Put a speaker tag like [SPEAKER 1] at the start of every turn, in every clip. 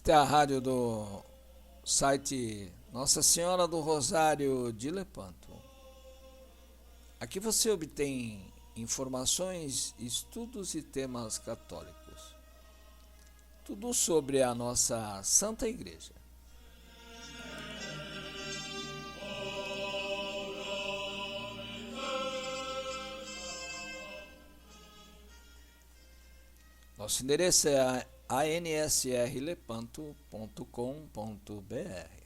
[SPEAKER 1] Esta é a rádio do site Nossa Senhora do Rosário de Lepanto. Aqui você obtém informações, estudos e temas católicos. Tudo sobre a nossa Santa Igreja. Nosso endereço é ansrlepanto.com.br.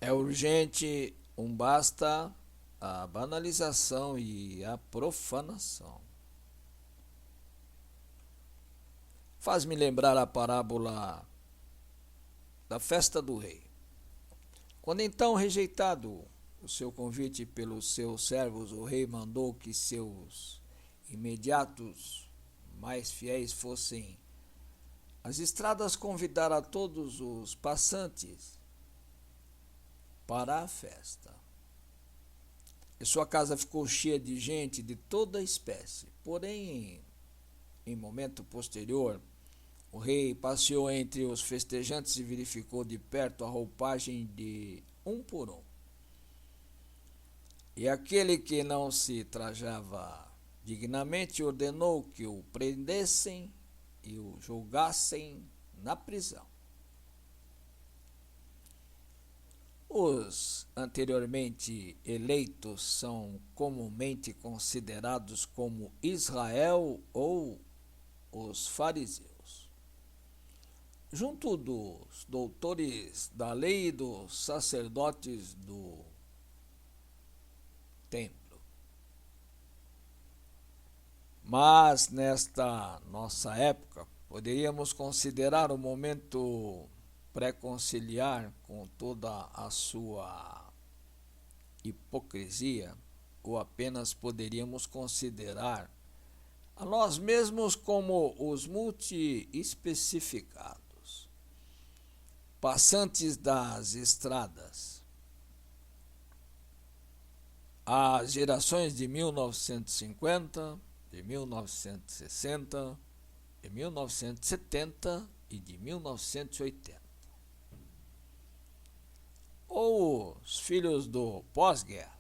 [SPEAKER 1] É urgente, basta a banalização e a profanação. Faz-me lembrar a parábola da festa do rei. Quando então, rejeitado o seu convite pelos seus servos, o rei mandou que seus imediatos mais fiéis fossem às estradas convidar a todos os passantes para a festa. E sua casa ficou cheia de gente de toda espécie. Porém, em momento posterior, o rei passeou entre os festejantes e verificou de perto a roupagem de um por um. E aquele que não se trajava dignamente ordenou que o prendessem e o julgassem na prisão. Os anteriormente eleitos são comumente considerados como Israel ou os fariseus. Junto dos doutores da lei e dos sacerdotes do templo. Mas nesta nossa época, poderíamos considerar o momento pré-conciliar com toda a sua hipocrisia, ou apenas poderíamos considerar a nós mesmos como os multi-especificados, passantes das estradas. As gerações de 1950, de 1960, de 1970 e de 1980. Ou os filhos do pós-guerra,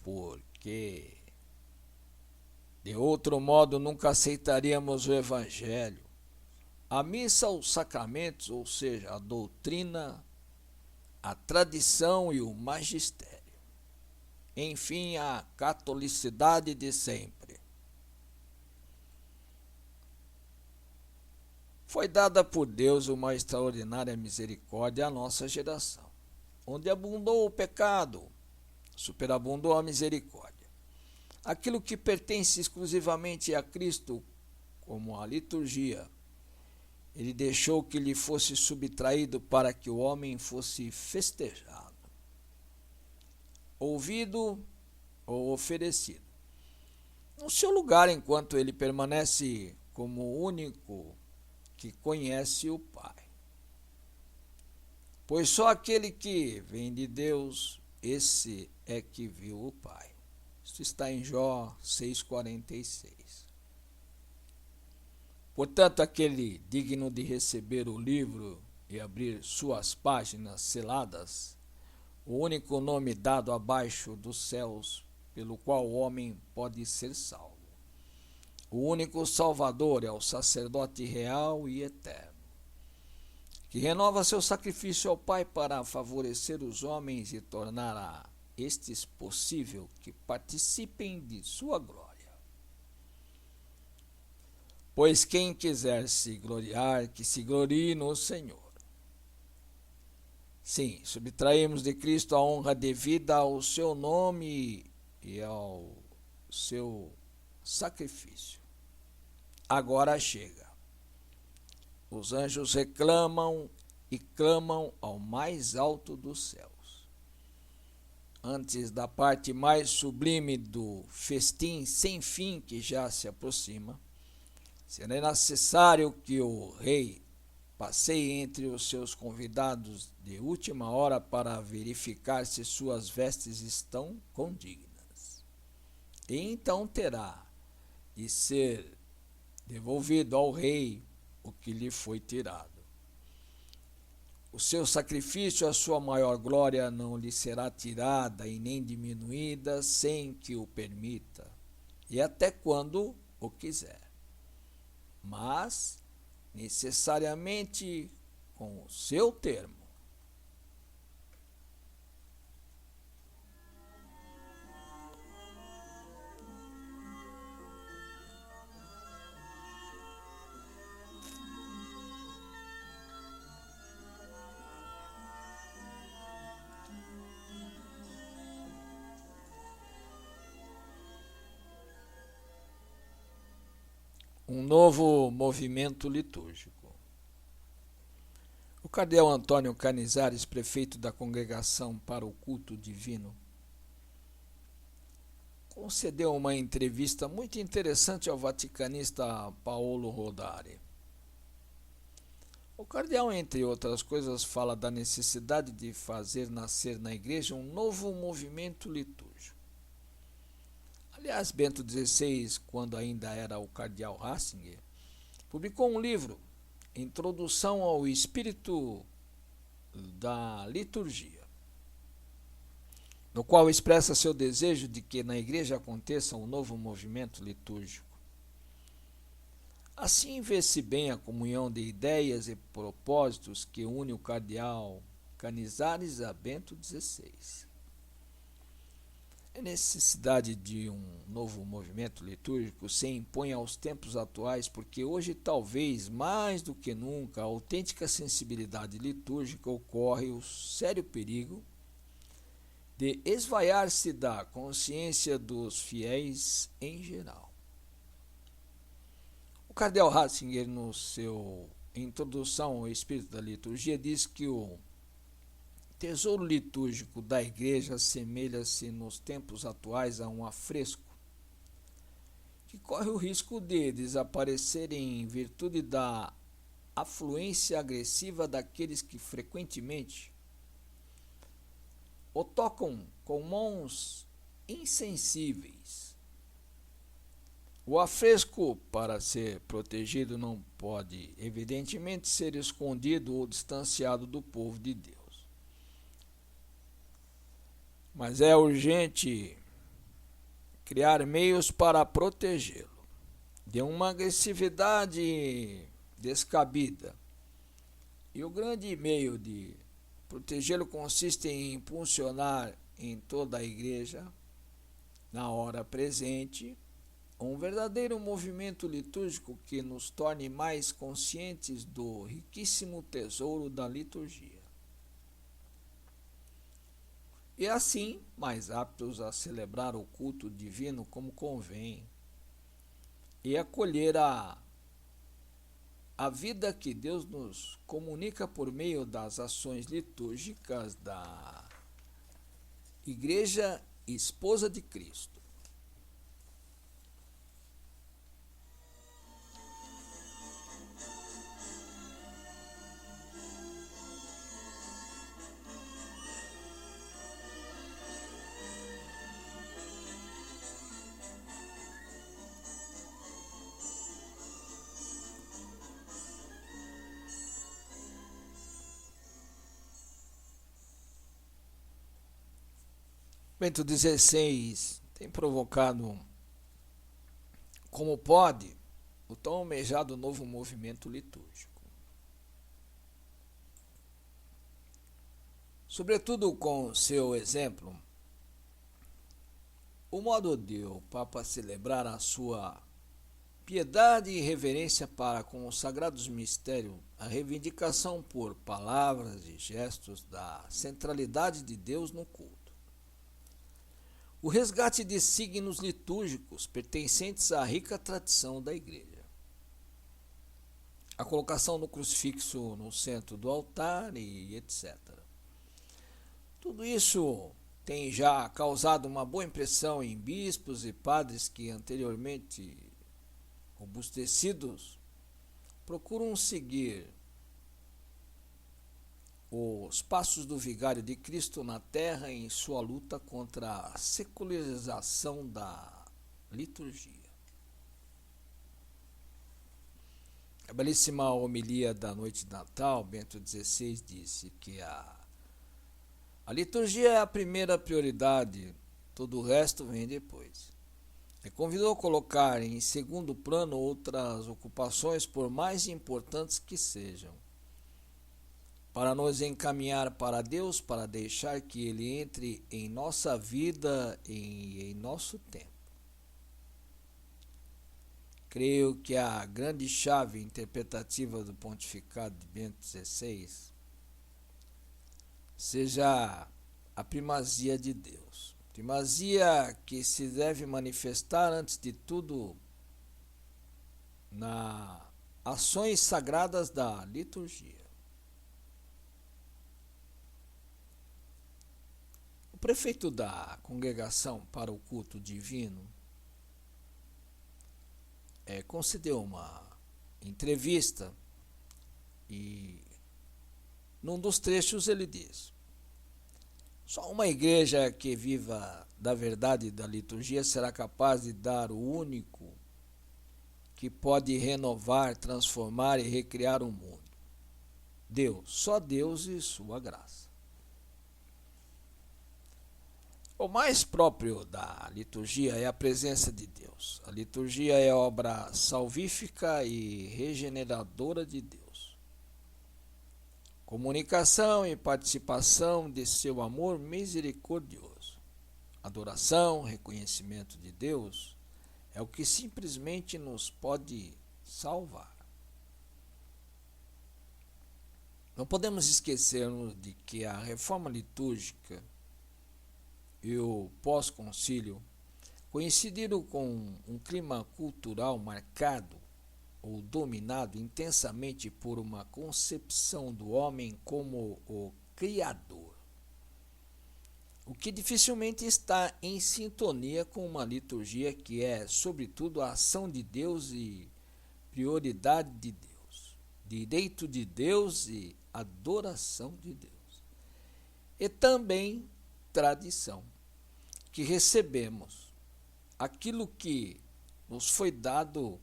[SPEAKER 1] porque de outro modo nunca aceitaríamos o Evangelho, a missa, os sacramentos, ou seja, a doutrina, a tradição e o magistério. Enfim, a catolicidade de sempre. Foi dada por Deus uma extraordinária misericórdia à nossa geração. Onde abundou o pecado, superabundou a misericórdia. Aquilo que pertence exclusivamente a Cristo, como a liturgia, ele deixou que lhe fosse subtraído para que o homem fosse festejado, ouvido ou oferecido. No seu lugar, enquanto ele permanece como o único que conhece o Pai. Pois só aquele que vem de Deus, esse é que viu o Pai. Isso está em Jó 6,46. Portanto, aquele digno de receber o livro e abrir suas páginas seladas, o único nome dado abaixo dos céus pelo qual o homem pode ser salvo. O único Salvador é o sacerdote real e eterno, que renova seu sacrifício ao Pai para favorecer os homens e tornar a estes possível que participem de sua glória. Pois quem quiser se gloriar, que se glorie no Senhor. Sim, subtraímos de Cristo a honra devida ao seu nome e ao seu sacrifício. Agora chega. Os anjos reclamam e clamam ao mais alto dos céus. Antes da parte mais sublime do festim sem fim que já se aproxima, será necessário que o rei passeie entre os seus convidados de última hora para verificar se suas vestes estão condignas. E então terá de ser devolvido ao rei o que lhe foi tirado. O seu sacrifício, a sua maior glória, não lhe será tirada e nem diminuída sem que o permita, e até quando o quiser. Mas necessariamente com o seu termo. Um novo movimento litúrgico. O cardeal Antônio Canizares, prefeito da Congregação para o Culto Divino, concedeu uma entrevista muito interessante ao vaticanista Paolo Rodari. O cardeal, entre outras coisas, fala da necessidade de fazer nascer na Igreja um novo movimento litúrgico. Aliás, Bento XVI, quando ainda era o cardeal Ratzinger, publicou um livro, Introdução ao Espírito da Liturgia, no qual expressa seu desejo de que na Igreja aconteça um novo movimento litúrgico. Assim vê-se bem a comunhão de ideias e propósitos que une o cardeal Canizares a Bento XVI. A necessidade de um novo movimento litúrgico se impõe aos tempos atuais porque hoje, talvez mais do que nunca, a autêntica sensibilidade litúrgica ocorre o sério perigo de esvaiar-se da consciência dos fiéis em geral. O cardeal Ratzinger, no seu Introdução ao Espírito da Liturgia, diz que o tesouro litúrgico da Igreja assemelha-se nos tempos atuais a um afresco que corre o risco de desaparecer em virtude da afluência agressiva daqueles que frequentemente o tocam com mãos insensíveis. O afresco, para ser protegido, não pode, evidentemente, ser escondido ou distanciado do povo de Deus. Mas é urgente criar meios para protegê-lo de uma agressividade descabida. E o grande meio de protegê-lo consiste em impulsionar em toda a Igreja, na hora presente, um verdadeiro movimento litúrgico que nos torne mais conscientes do riquíssimo tesouro da liturgia. E assim, mais aptos a celebrar o culto divino como convém, e acolher a vida que Deus nos comunica por meio das ações litúrgicas da Igreja Esposa de Cristo. Bento XVI tem provocado, como pode, o tão almejado novo movimento litúrgico. Sobretudo com seu exemplo, o modo de o Papa celebrar a sua Piedade e reverência para com os sagrados mistérios, a reivindicação por palavras e gestos da centralidade de Deus no culto. O resgate de signos litúrgicos pertencentes à rica tradição da Igreja. A colocação do crucifixo no centro do altar e etc. Tudo isso tem já causado uma boa impressão em bispos e padres que anteriormente robustecidos procuram seguir os passos do vigário de Cristo na terra em sua luta contra a secularização da liturgia. A belíssima homilia da noite de Natal, Bento XVI disse que a liturgia é a primeira prioridade, todo o resto vem depois. E convidou a colocar em segundo plano outras ocupações, por mais importantes que sejam, para nos encaminhar para Deus, para deixar que Ele entre em nossa vida e em nosso tempo. Creio que a grande chave interpretativa do pontificado de Bento XVI seja a primazia de Deus. Primazia que se deve manifestar, antes de tudo, nas ações sagradas da liturgia. O prefeito da Congregação para o Culto Divino concedeu uma entrevista e, num dos trechos, ele diz: só uma igreja que viva da verdade da liturgia será capaz de dar o único que pode renovar, transformar e recriar o mundo. Deus, só Deus e sua graça. O mais próprio da liturgia é a presença de Deus. A liturgia é obra salvífica e regeneradora de Deus. Comunicação e participação de seu amor misericordioso. Adoração, reconhecimento de Deus é o que simplesmente nos pode salvar. Não podemos esquecermos de que a reforma litúrgica e o pós-concílio coincidiram com um clima cultural marcado ou dominado intensamente por uma concepção do homem como o Criador, o que dificilmente está em sintonia com uma liturgia que é, sobretudo, a ação de Deus e prioridade de Deus, direito de Deus e adoração de Deus, e também tradição, que recebemos aquilo que nos foi dado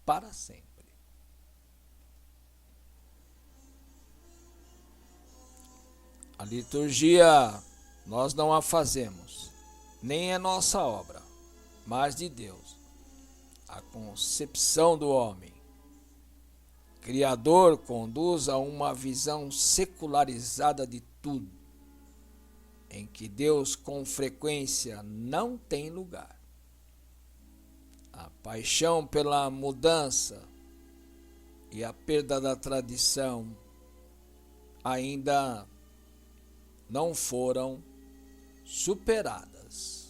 [SPEAKER 1] para sempre. A liturgia nós não a fazemos, nem é nossa obra, mas de Deus. A concepção do homem Criador conduz a uma visão secularizada de tudo, em que Deus com frequência não tem lugar. A paixão pela mudança e a perda da tradição ainda não foram superadas.